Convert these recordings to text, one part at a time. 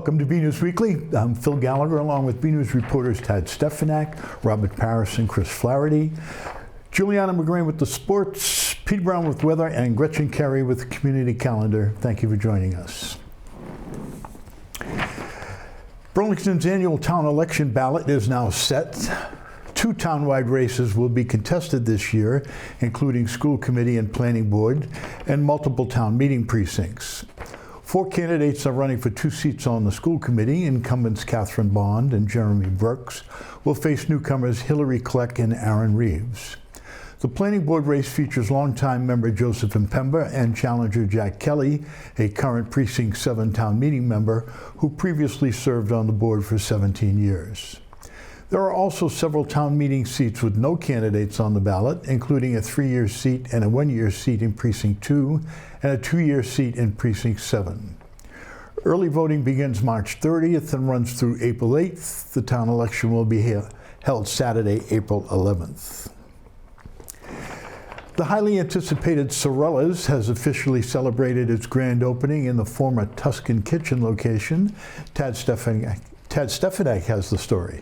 Welcome to BNEWS Weekly. I'm Phil Gallagher, along with BNEWS reporters Tad Stefanak, Robert Paris, and Chris Flaherty. Juliana McGrain with the sports, Pete Brown with weather, and Gretchen Carey with the community calendar. Thank you for joining us. Burlington's annual town election ballot is now set. 2 townwide races will be contested this year, including school committee and planning board, and multiple town meeting precincts. 4 candidates are running for 2 seats on the school committee. Incumbents Catherine Bond and Jeremy Brooks will face newcomers Hillary Kleck and Aaron Reeves. The planning board race features longtime member Joseph Impemba and challenger Jack Kelly, a current Precinct 7 town meeting member who previously served on the board for 17 years. There are also several town meeting seats with no candidates on the ballot, including a 3-year seat and a 1-year seat in Precinct 2 and a 2-year seat in Precinct 7. Early voting begins March 30th and runs through April 8th. The town election will be held Saturday, April 11th. The highly anticipated Sorella's has officially celebrated its grand opening in the former Tuscan Kitchen location. Tad Stefanak has the story.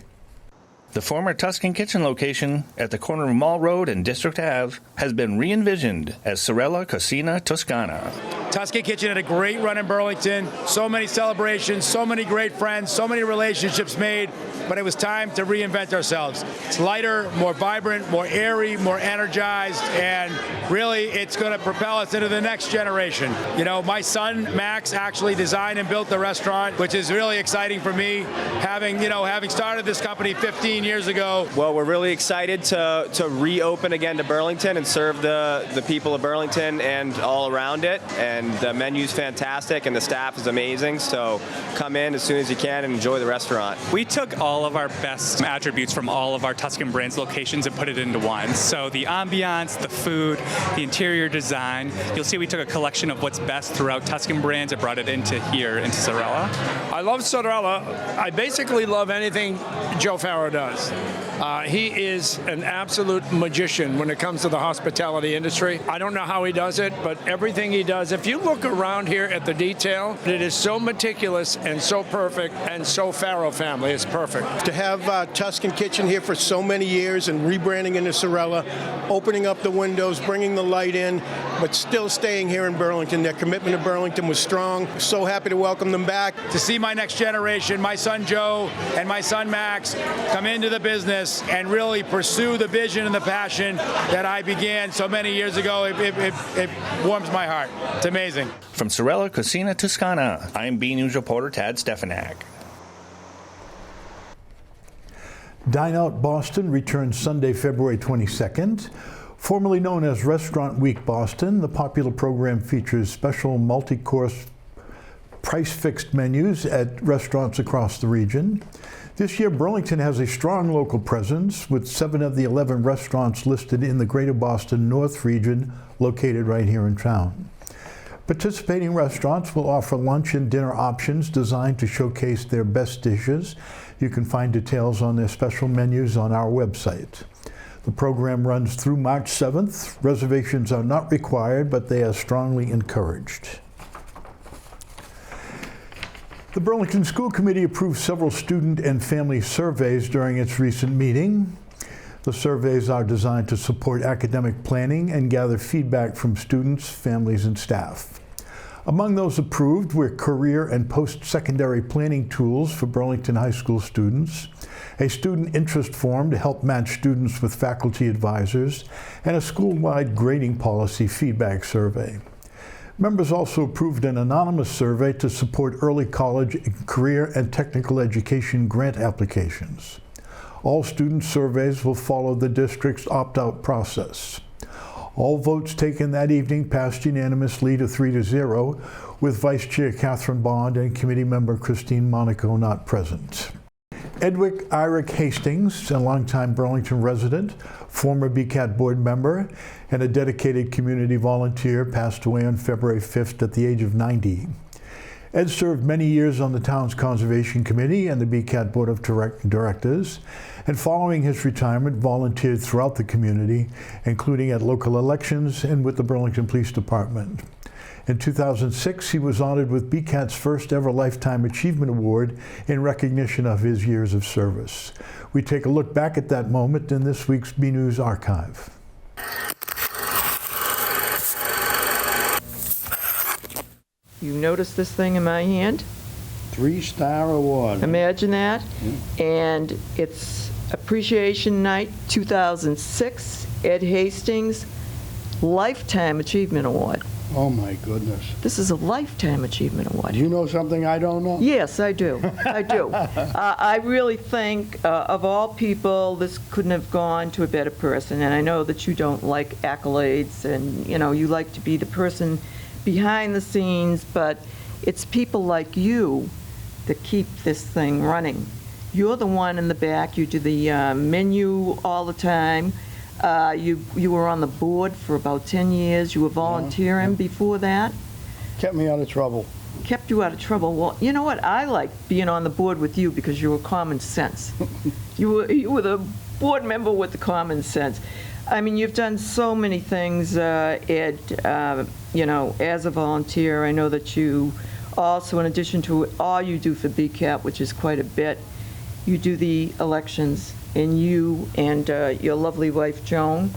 The former Tuscan Kitchen location at the corner of Mall Road and District Ave has been re-envisioned as Sorella Cucina Toscana. Tuscan Kitchen had a great run in Burlington. So many celebrations, so many great friends, so many relationships made, but it was time to reinvent ourselves. It's lighter, more vibrant, more airy, more energized, and really it's going to propel us into the next generation. You know, my son, Max, actually designed and built the restaurant, which is really exciting for me, having started this company 15 years ago. Well, we're really excited to reopen again to Burlington and serve the people of Burlington and all around it. And the menu's fantastic and the staff is amazing. So come in as soon as you can and enjoy the restaurant. We took all of our best attributes from all of our Tuscan Brands locations and put it into one. So the ambiance, the food, the interior design. You'll see we took a collection of what's best throughout Tuscan Brands and brought it into Sorella. I love Sorella. I basically love anything Joe Farrow does. He is an absolute magician when it comes to the hospitality industry. I don't know how he does it, but everything he does, if you look around here at the detail, it is so meticulous and so perfect, and so Farrow family. It's perfect. To have Tuscan Kitchen here for so many years and rebranding into Sorella, opening up the windows, bringing the light in, but still staying here in Burlington. Their commitment to Burlington was strong. So happy to welcome them back. To see my next generation, my son Joe and my son Max, come into the business and really pursue the vision and the passion that I began so many years ago, it warms my heart. It's amazing. From Sorella Cucina Toscana, I'm BNews reporter Tad Stefanak. Dine Out Boston returns Sunday, February 22nd. Formerly known as Restaurant Week Boston, the popular program features special multi-course price-fixed menus at restaurants across the region. This year, Burlington has a strong local presence, with 7 of the 11 restaurants listed in the Greater Boston North region, located right here in town. Participating restaurants will offer lunch and dinner options designed to showcase their best dishes. You can find details on their special menus on our website. The program runs through March 7th. Reservations are not required, but they are strongly encouraged. The Burlington School Committee approved several student and family surveys during its recent meeting. The surveys are designed to support academic planning and gather feedback from students, families, and staff. Among those approved were career and post-secondary planning tools for Burlington High School students, a student interest form to help match students with faculty advisors, and a school-wide grading policy feedback survey. Members also approved an anonymous survey to support early college, career, and technical education grant applications. All student surveys will follow the district's opt-out process. All votes taken that evening passed unanimously to 3-0, with Vice Chair Catherine Bond and Committee Member Christine Monaco not present. Edwick Irick Hastings, a longtime Burlington resident, former BCAT board member, and a dedicated community volunteer, passed away on February 5th at the age of 90. Ed served many years on the town's Conservation Committee and the BCAT Board of Directors, and following his retirement volunteered throughout the community, including at local elections and with the Burlington Police Department. In 2006, he was honored with BCAT's first ever Lifetime Achievement Award in recognition of his years of service. We take a look back at that moment in this week's BNEWS archive. You notice this thing in my hand? 3-star award. Imagine that. And it's Appreciation Night 2006, Ed Hastings Lifetime Achievement Award. Oh my goodness. This is a Lifetime Achievement Award. Do you know something I don't know? Yes, I do. I do. I really think of all people, this couldn't have gone to a better person. And I know that you don't like accolades and, you know, you like to be the person behind the scenes, but it's people like you that keep this thing running. You're the one in the back. You do the menu all the time. You were on the board for about 10 years. You were volunteering before that. Kept me out of trouble. Kept you out of trouble. Well, you know what? I like being on the board with you because you were common sense. You were the board member with the common sense. I mean, you've done so many things, Ed, you know, as a volunteer. I know that you also, in addition to all you do for BCAT, which is quite a bit, you do the elections, and you and your lovely wife, Joan,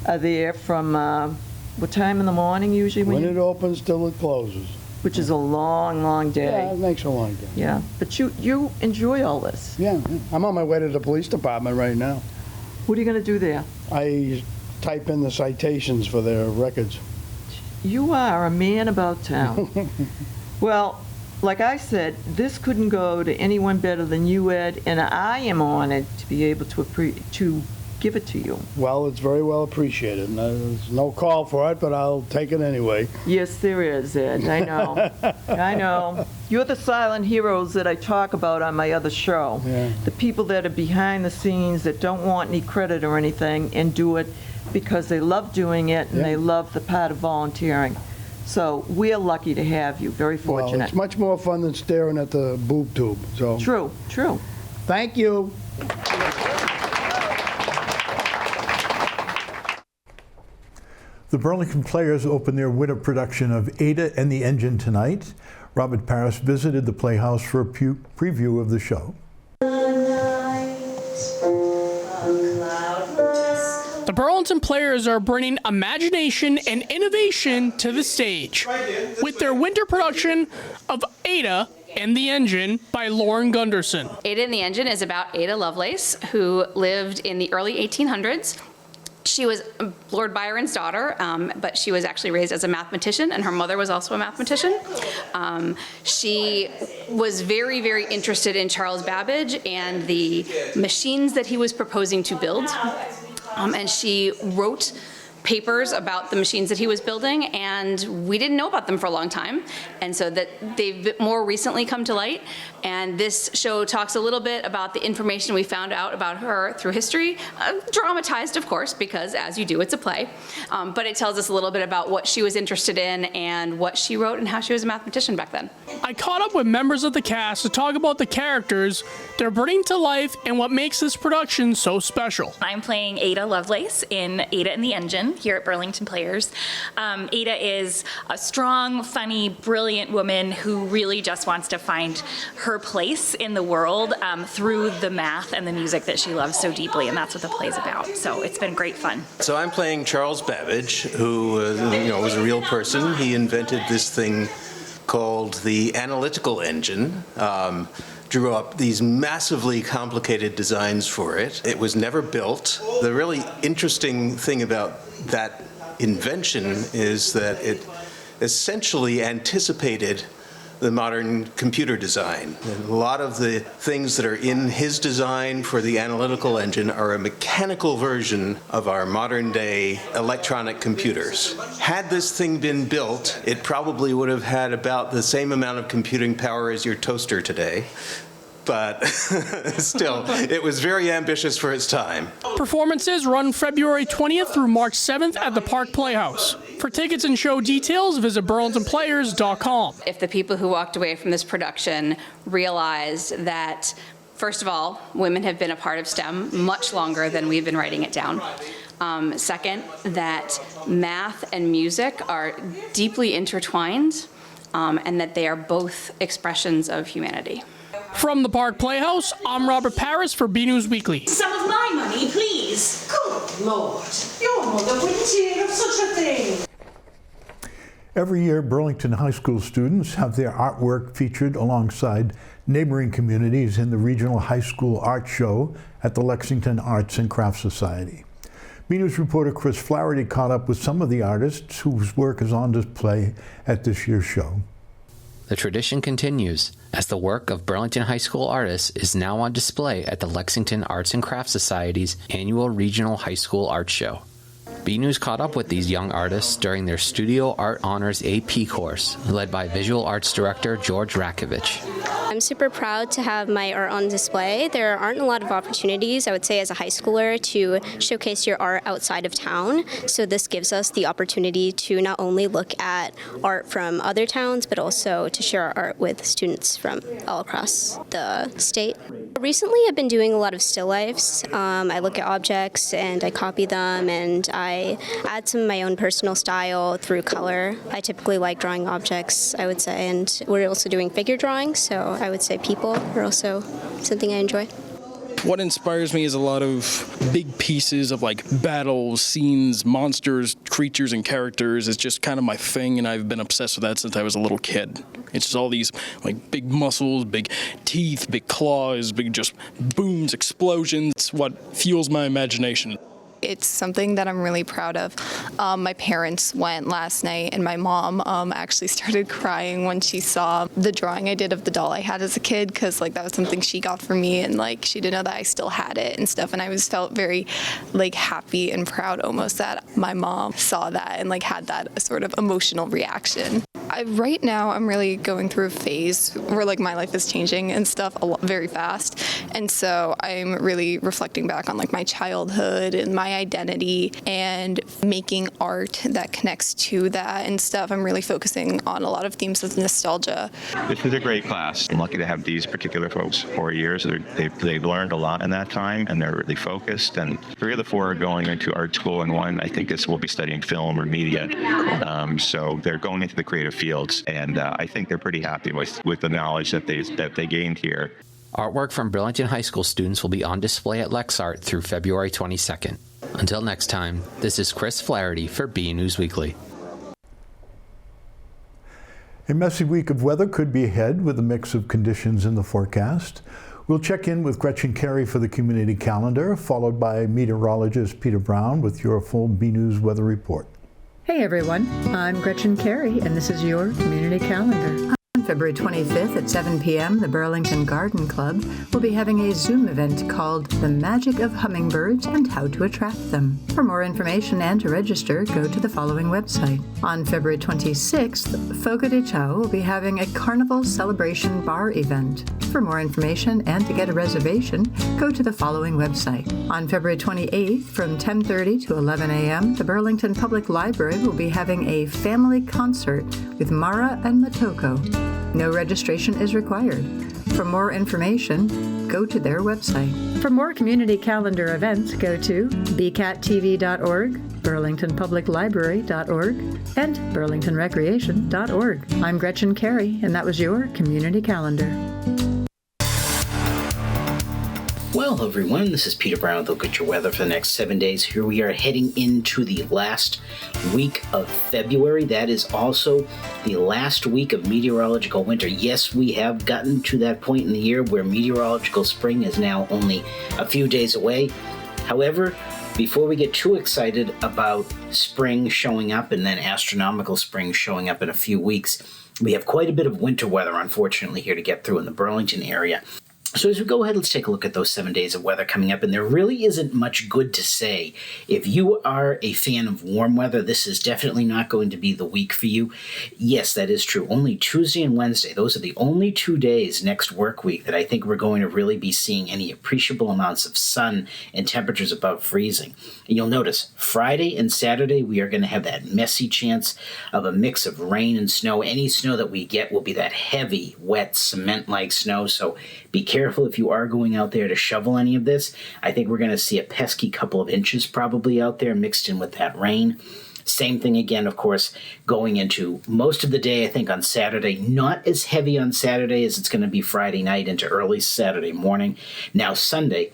are there from what time in the morning usually? When it opens till it closes. Which is a long, long day. Yeah, it makes a long day. Yeah, but you enjoy all this. Yeah, I'm on my way to the police department right now. What are you going to do there? I type in the citations for their records. You are a man about town. Well, like I said, this couldn't go to anyone better than you, Ed, and I am honored to be able to give it to you. Well, it's very well appreciated. There's no call for it, but I'll take it anyway. Yes, there is, Ed. I know. I know. You're the silent heroes that I talk about on my other show. Yeah. The people that are behind the scenes that don't want any credit or anything and do it because they love doing it and they love the part of volunteering. So we're lucky to have you. Very fortunate. Well, it's much more fun than staring at the boob tube. So. True, true. Thank you. The Burlington Players opened their winter production of Ada and the Engine tonight. Robert Paris visited the Playhouse for a preview of the show. The Burlington Players are bringing imagination and innovation to the stage with their winter production of Ada and the Engine by Lauren Gunderson. Ada and the Engine is about Ada Lovelace, who lived in the early 1800s. She was Lord Byron's daughter, but she was actually raised as a mathematician, and her mother was also a mathematician. She was very, very interested in Charles Babbage and the machines that he was proposing to build. And she wrote papers about the machines that he was building, and we didn't know about them for a long time, and so that they've more recently come to light. And this show talks a little bit about the information we found out about her through history, dramatized, of course, because as you do, it's a play. But it tells us a little bit about what she was interested in and what she wrote and how she was a mathematician back then. I caught up with members of the cast to talk about the characters they're bringing to life and what makes this production so special. I'm playing Ada Lovelace in Ada and the Engine here at Burlington Players. Ada is a strong, funny, brilliant woman who really just wants to find her place in the world through the math and the music that she loves so deeply, and that's what the play's about. So it's been great fun. So I'm playing Charles Babbage, who was a real person. He invented this thing called the analytical engine. Drew up these massively complicated designs for it. It was never built. The really interesting thing about that invention is that it essentially anticipated the modern computer design. And a lot of the things that are in his design for the analytical engine are a mechanical version of our modern day electronic computers. Had this thing been built, it probably would have had about the same amount of computing power as your toaster today. But still, it was very ambitious for its time. Performances run February 20th through March 7th at the Park Playhouse. For tickets and show details, visit burlingtonplayers.com. If the people who walked away from this production realized that, first of all, women have been a part of STEM much longer than we've been writing it down. Second, that math and music are deeply intertwined, and that they are both expressions of humanity. From the Park Playhouse, I'm Robert Paris for BNews Weekly. Some of my money, please. Good Lord, your mother wouldn't hear of such a thing. Every year, Burlington High School students have their artwork featured alongside neighboring communities in the Regional High School Art Show at the Lexington Arts and Crafts Society. BNews reporter Chris Flaherty caught up with some of the artists whose work is on display at this year's show. The tradition continues as the work of Burlington High School artists is now on display at the Lexington Arts and Crafts Society's annual Regional High School Art Show. BNews caught up with these young artists during their Studio Art Honors AP course, led by Visual Arts Director George Rakovich. I'm super proud to have my art on display. There aren't a lot of opportunities, I would say, as a high schooler to showcase your art outside of town. So this gives us the opportunity to not only look at art from other towns, but also to share our art with students from all across the state. Recently, I've been doing a lot of still lifes. I look at objects and I copy them, and I add some of my own personal style through color. I typically like drawing objects, I would say, and we're also doing figure drawing, so I would say people are also something I enjoy. What inspires me is a lot of big pieces of like battles, scenes, monsters, creatures, and characters. It's just kind of my thing, and I've been obsessed with that since I was a little kid. It's just all these like big muscles, big teeth, big claws, big just booms, explosions. It's what fuels my imagination. It's something that I'm really proud of. My parents went last night, and my mom actually started crying when she saw the drawing I did of the doll I had as a kid, because like that was something she got for me, and like she didn't know that I still had it and stuff. And I felt very like happy and proud almost that my mom saw that and like had that sort of emotional reaction. Right now, I'm really going through a phase where like my life is changing and stuff very fast, and so I'm really reflecting back on like my childhood and my identity and making art that connects to that and stuff. I'm really focusing on a lot of themes of nostalgia. This is a great class. I'm lucky to have these particular folks 4 years. They've learned a lot in that time, and they're really focused. And 3 of the 4 are going into art school, and 1 I think will be studying film or media. So they're going into the creative fields, and I think they're pretty happy with the knowledge that they gained here. Artwork from Burlington High School students will be on display at LexArt through February 22nd. Until next time, this is Chris Flaherty for BNews Weekly. A messy week of weather could be ahead with a mix of conditions in the forecast. We'll check in with Gretchen Carey for the community calendar, followed by meteorologist Peter Brown with your full BNews weather report. Hey everyone, I'm Gretchen Carey, and this is your community calendar. On February 25th at 7 p.m., the Burlington Garden Club will be having a Zoom event called The Magic of Hummingbirds and How to Attract Them. For more information and to register, go to the following website. On February 26th, Fogo de Chao will be having a Carnival Celebration Bar event. For more information and to get a reservation, go to the following website. On February 28th, from 10:30 to 11 a.m., the Burlington Public Library will be having a family concert with Mara and Matoko. No registration is required. For more information, go to their website. For more community calendar events, go to bcattv.org, burlingtonpubliclibrary.org, and burlingtonrecreation.org. I'm Gretchen Carey, and that was your community calendar. Well, everyone, this is Peter Brown with Look at Your Weather for the next 7 days. Here we are heading into the last week of February. That is also the last week of meteorological winter. Yes, we have gotten to that point in the year where meteorological spring is now only a few days away. However, before we get too excited about spring showing up and then astronomical spring showing up in a few weeks, we have quite a bit of winter weather, unfortunately, here to get through in the Burlington area. So as we go ahead, let's take a look at those 7 days of weather coming up, and there really isn't much good to say. If you are a fan of warm weather, this is definitely not going to be the week for you. Yes, that is true. Only Tuesday and Wednesday, those are the only 2 days next work week that I think we're going to really be seeing any appreciable amounts of sun and temperatures above freezing. And you'll notice Friday and Saturday, we are going to have that messy chance of a mix of rain and snow. Any snow that we get will be that heavy, wet, cement-like snow, so be careful careful if you are going out there to shovel any of this. I think we're going to see a pesky couple of inches probably out there mixed in with that rain. Same thing again, of course, going into most of the day, I think, on Saturday. Not as heavy on Saturday as it's going to be Friday night into early Saturday morning. Now, Sunday,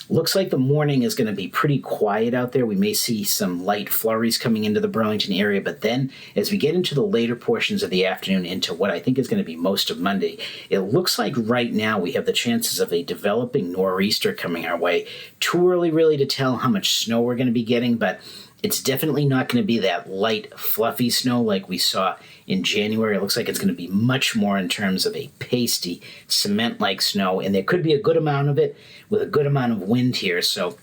looks like the morning is going to be pretty quiet out there. We may see some light flurries coming into the Burlington area, but then as we get into the later portions of the afternoon into what I think is going to be most of Monday, it looks like right now we have the chances of a developing nor'easter coming our way. Too early really to tell how much snow we're going to be getting, but it's definitely not going to be that light, fluffy snow like we saw in January. It looks like it's going to be much more in terms of a pasty, cement-like snow, and there could be a good amount of it with a good amount of wind here. So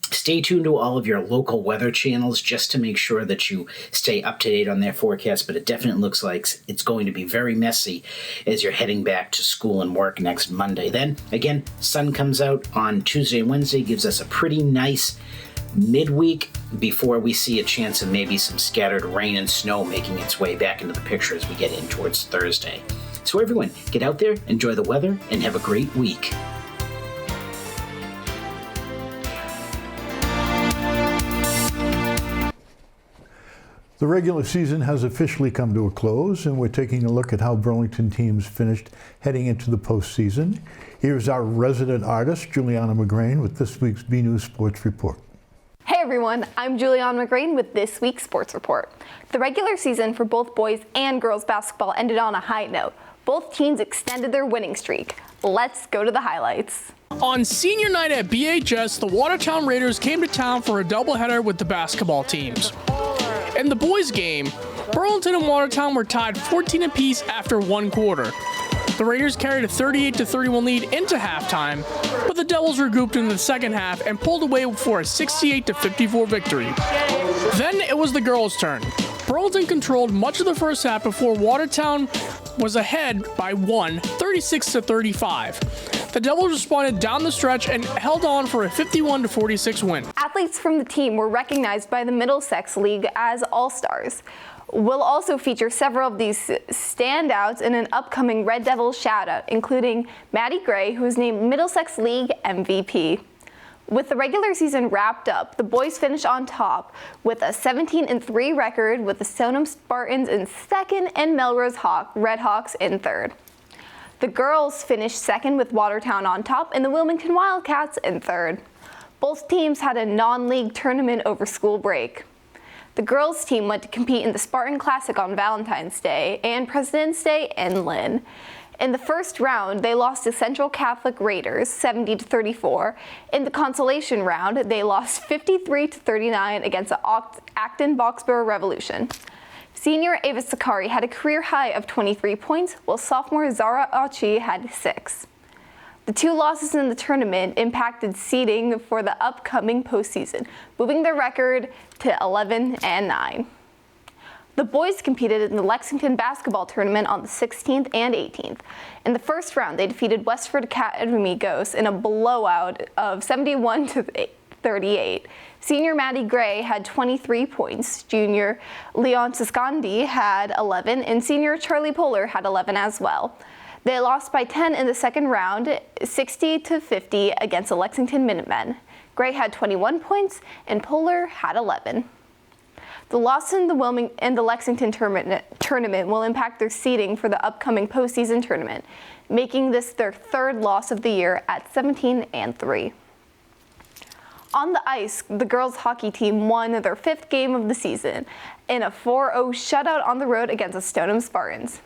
stay tuned to all of your local weather channels just to make sure that you stay up to date on their forecast, but it definitely looks like it's going to be very messy as you're heading back to school and work next Monday. Then, again, sun comes out on Tuesday and Wednesday, gives us a pretty nice midweek before we see a chance of maybe some scattered rain and snow making its way back into the picture as we get in towards Thursday. So everyone, get out there, enjoy the weather, and have a great week. The regular season has officially come to a close, and we're taking a look at how Burlington teams finished heading into the postseason. Here's our resident artist, Juliana McGrain, with this week's BNEWS Sports Report. Hey everyone, I'm Juliana McGrain with this week's Sports Report. The regular season for both boys and girls basketball ended on a high note. Both teams extended their winning streak. Let's go to the highlights. On senior night at BHS, the Watertown Raiders came to town for a doubleheader with the basketball teams. In the boys' game, Burlington and Watertown were tied 14 apiece after one quarter. The Raiders carried a 38-31 lead into halftime, but the Devils regrouped in the second half and pulled away for a 68-54 victory. Then it was the girls' turn. Burlington controlled much of the first half before Watertown was ahead by 36-35. The Devils responded down the stretch and held on for a 51-46 win. Athletes from the team were recognized by the Middlesex League as All-Stars. We'll also feature several of these standouts in an upcoming Red Devils Shoutout, including Maddie Gray, who was named Middlesex League MVP. With the regular season wrapped up, the boys finished on top with a 17-3 record, with the Stoneham Spartans in second and Melrose Redhawks in third. The girls finished second with Watertown on top and the Wilmington Wildcats in third. Both teams had a non-league tournament over school break. The girls' team went to compete in the Spartan Classic on Valentine's Day and President's Day in Lynn. In the first round, they lost to Central Catholic Raiders 70-34. In the consolation round, they lost 53-39 against the Acton Boxborough Revolution. Senior Ava Sakari had a career high of 23 points, while sophomore Zara Achi had 6. The two losses in the tournament impacted seeding for the upcoming postseason, moving their record to 11-9. The boys competed in the Lexington basketball tournament on the 16th and 18th. In the first round, they defeated Westford Academy Ghosts in a blowout of 71-38. Senior Maddie Gray had 23 points, junior Leon Siscondi had 11, and senior Charlie Poehler had 11 as well. They lost by 10 in the second round, 60-50 against the Lexington Minutemen. Gray had 21 points, and Poehler had 11. The loss in the Lexington tournament will impact their seeding for the upcoming postseason tournament, making this their third loss of the year at 17-3. On the ice, the girls' hockey team won their 5th game of the season in a 4-0 shutout on the road against the Stoneham Spartans.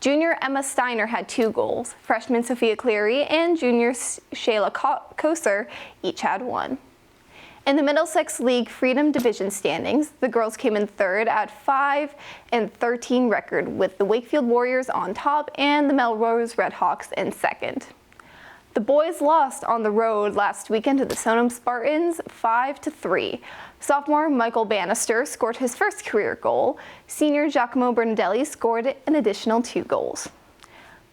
Junior Emma Steiner had 2 goals. Freshman Sophia Cleary and junior Shayla Koser each had 1. In the Middlesex League Freedom Division standings, the girls came in third at 5-13 record, with the Wakefield Warriors on top and the Melrose Redhawks in second. The boys lost on the road last weekend to the Stoneham Spartans 5-3. Sophomore Michael Bannister scored his first career goal. Senior Giacomo Bernardelli scored an additional 2 goals.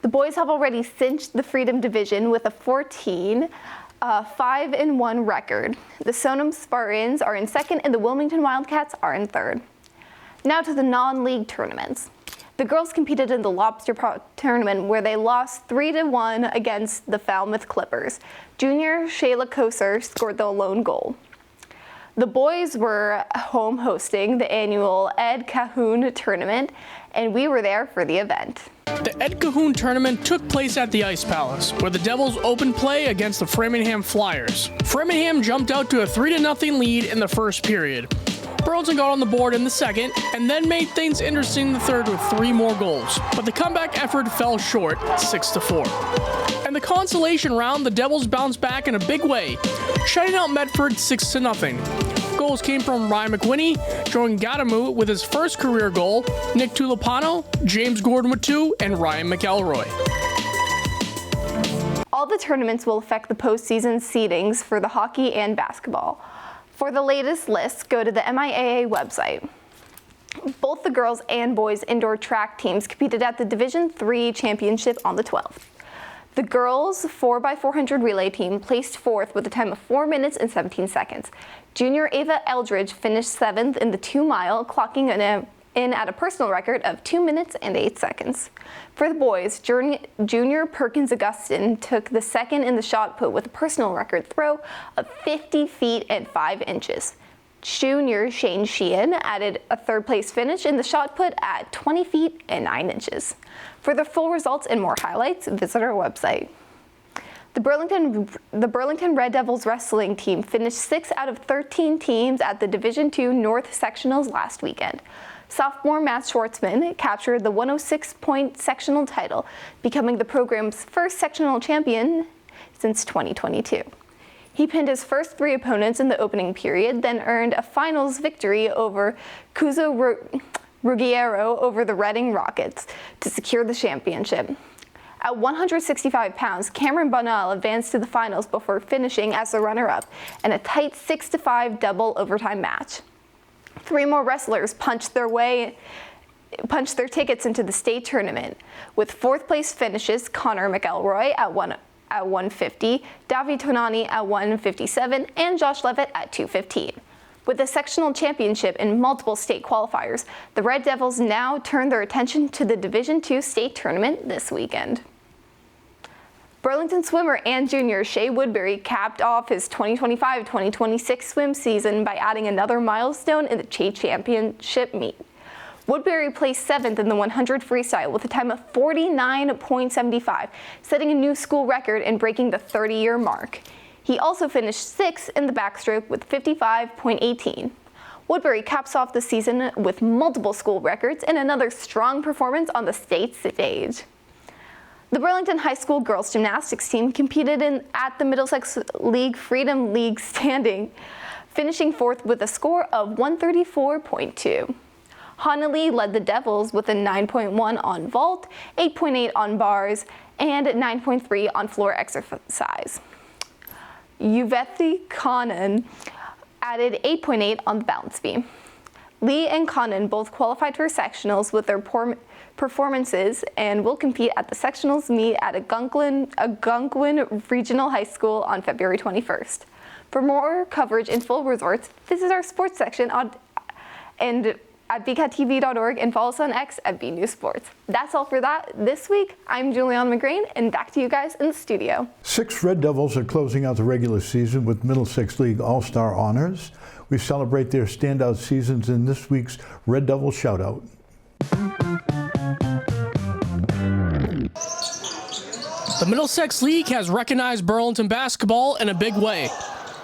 The boys have already cinched the Freedom Division with a 5-1 record. The Stoneham Spartans are in second and the Wilmington Wildcats are in third. Now to the non-league tournaments. The girls competed in the lobster tournament where they lost 3-1 against the Falmouth Clippers. Junior Shayla Koser scored the lone goal. The boys were home hosting the annual Ed Cahoon tournament, and we were there for the event. The Ed Cahoon tournament took place at the Ice Palace, where the Devils opened play against the Framingham Flyers. Framingham jumped out to a 3-0 lead in the first period. Burlington got on the board in the second, and then made things interesting in the third with 3 more goals. But the comeback effort fell short, 6-4. In the consolation round, the Devils bounced back in a big way, shutting out Medford 6-0. Goals came from Ryan McWhinney, Jordan Gadamu with his first career goal, Nick Tulipano, James Gordon with 2, and Ryan McElroy. All the tournaments will affect the postseason seedings for the hockey and basketball. For the latest list, go to the MIAA website. Both the girls and boys indoor track teams competed at the Division III Championship on the 12th. The girls 4x400 relay team placed 4th with a time of 4 minutes and 17 seconds. Junior Ava Eldridge finished 7th in the 2-mile, clocking in at a personal record of 2 minutes and 8 seconds. For the boys, Junior Perkins Augustin took the 2nd in the shot put with a personal record throw of 50 feet and 5 inches. Junior Shane Sheehan added a 3rd place finish in the shot put at 20 feet and 9 inches. For the full results and more highlights, visit our website. The Burlington Red Devils wrestling team finished 6 out of 13 teams at the Division II North Sectionals last weekend. Sophomore Matt Schwartzman captured the 106-point sectional title, becoming the program's first sectional champion since 2022. He pinned his first 3 opponents in the opening period, then earned a finals victory over Cuzo Ruggiero over the Reading Rockets to secure the championship. At 165 pounds, Cameron Bunnell advanced to the finals before finishing as the runner-up in a tight 6-5 double overtime match. 3 more wrestlers punched their tickets into the state tournament, with 4th place finishes Connor McElroy at 150, Davi Tonani at 157, and Josh Levitt at 215. With the sectional championship and multiple state qualifiers, the Red Devils now turn their attention to the Division II state tournament this weekend. Burlington swimmer and junior Shea Woodbury capped off his 2025-2026 swim season by adding another milestone in the state championship meet. Woodbury placed 7th in the 100 freestyle with a time of 49.75, setting a new school record and breaking the 30-year mark. He also finished 6th in the backstroke with 55.18. Woodbury caps off the season with multiple school records and another strong performance on the state stage. The Burlington High School girls gymnastics team competed at the Middlesex League Freedom League standing, finishing 4th with a score of 134.2. Honolulu led the Devils with a 9.1 on vault, 8.8 on bars, and 9.3 on floor exercise. Uvethi Kanan added 8.8 on the balance beam. Lee and Kanan both qualified for sectionals with their performances and will compete at the sectionals meet at Algonquin Regional High School on February 21st. For more coverage and full results, visit our sports section at bcattv.org and follow us on X at BNEWS Sports. That's all for that this week. I'm Julianne McGrain, and back to you guys in the studio. 6 Red Devils are closing out the regular season with Middlesex League All-Star honors. We celebrate their standout seasons in this week's Red Devil Shoutout. The Middlesex League has recognized Burlington basketball in a big way.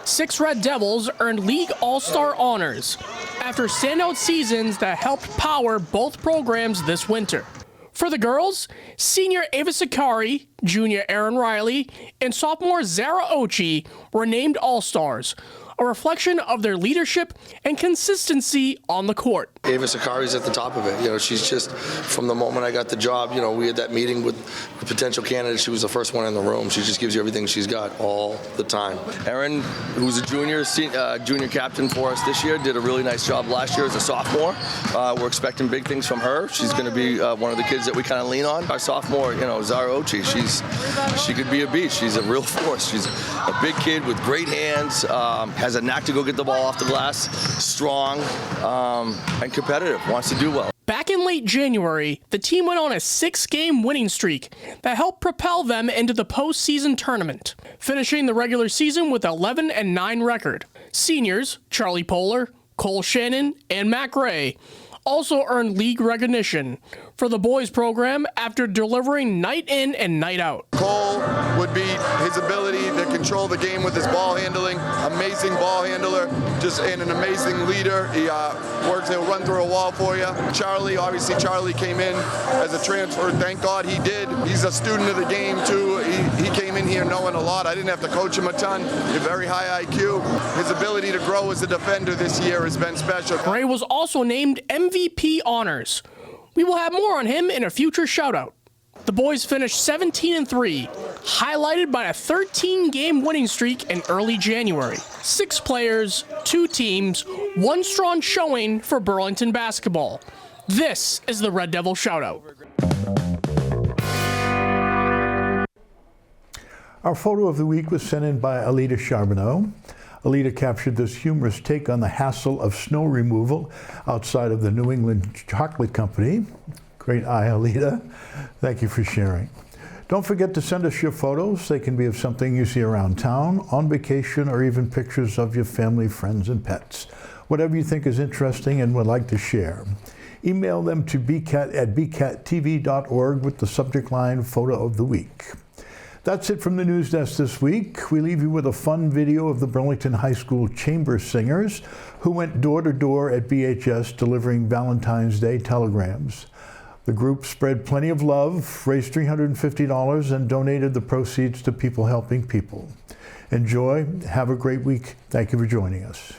6 Red Devils earned League All-Star honors after standout seasons that helped power both programs this winter. For the girls, senior Ava Sakari, junior Aaron Riley, and sophomore Zara Ochi were named All-Stars, a reflection of their leadership and consistency on the court. Ava Sakari's at the top of it. You know, she's just, from the moment I got the job, you know, we had that meeting with potential candidates. She was the first one in the room. She just gives you everything she's got all the time. Erin, who's a junior captain for us this year, did a really nice job last year as a sophomore. We're expecting big things from her. She's going to be one of the kids that we kind of lean on. Our sophomore, you know, Zara Ochi, she could be a beast. She's a real force. She's a big kid with great hands, has a knack to go get the ball off the glass, strong, and competitive, wants to do well. Back in late January, the team went on a 6-game winning streak that helped propel them into the postseason tournament, finishing the regular season with an 11-9 record. Seniors Charlie Poehler, Cole Shannon, and Matt Gray also earned league recognition for the boys program after delivering night in and night out. Cole would be his ability to control the game with his ball handling, amazing ball handler, just and an amazing leader. He he'll run through a wall for you. Charlie, obviously Charlie came in as a transfer. Thank God he did. He's a student of the game too. He came in here knowing a lot. I didn't have to coach him a ton. He had very high IQ. His ability to grow as a defender this year has been special. Gray was also named MVP honors. We will have more on him in a future shoutout. The boys finished 17-3, highlighted by a 13-game winning streak in early January. 6 players, 2 teams, 1 strong showing for Burlington basketball. This is the Red Devil Shoutout. Our photo of the week was sent in by Alita Charbonneau. Alita captured this humorous take on the hassle of snow removal outside of the New England Chocolate Company. Great eye, Alita. Thank you for sharing. Don't forget to send us your photos. They can be of something you see around town, on vacation, or even pictures of your family, friends, and pets. Whatever you think is interesting and would like to share. Email them to bcat@bcattv.org with the subject line Photo of the Week. That's it from the news desk this week. We leave you with a fun video of the Burlington High School Chamber Singers who went door to door at BHS delivering Valentine's Day telegrams. The group spread plenty of love, raised $350, and donated the proceeds to People Helping People. Enjoy. Have a great week. Thank you for joining us.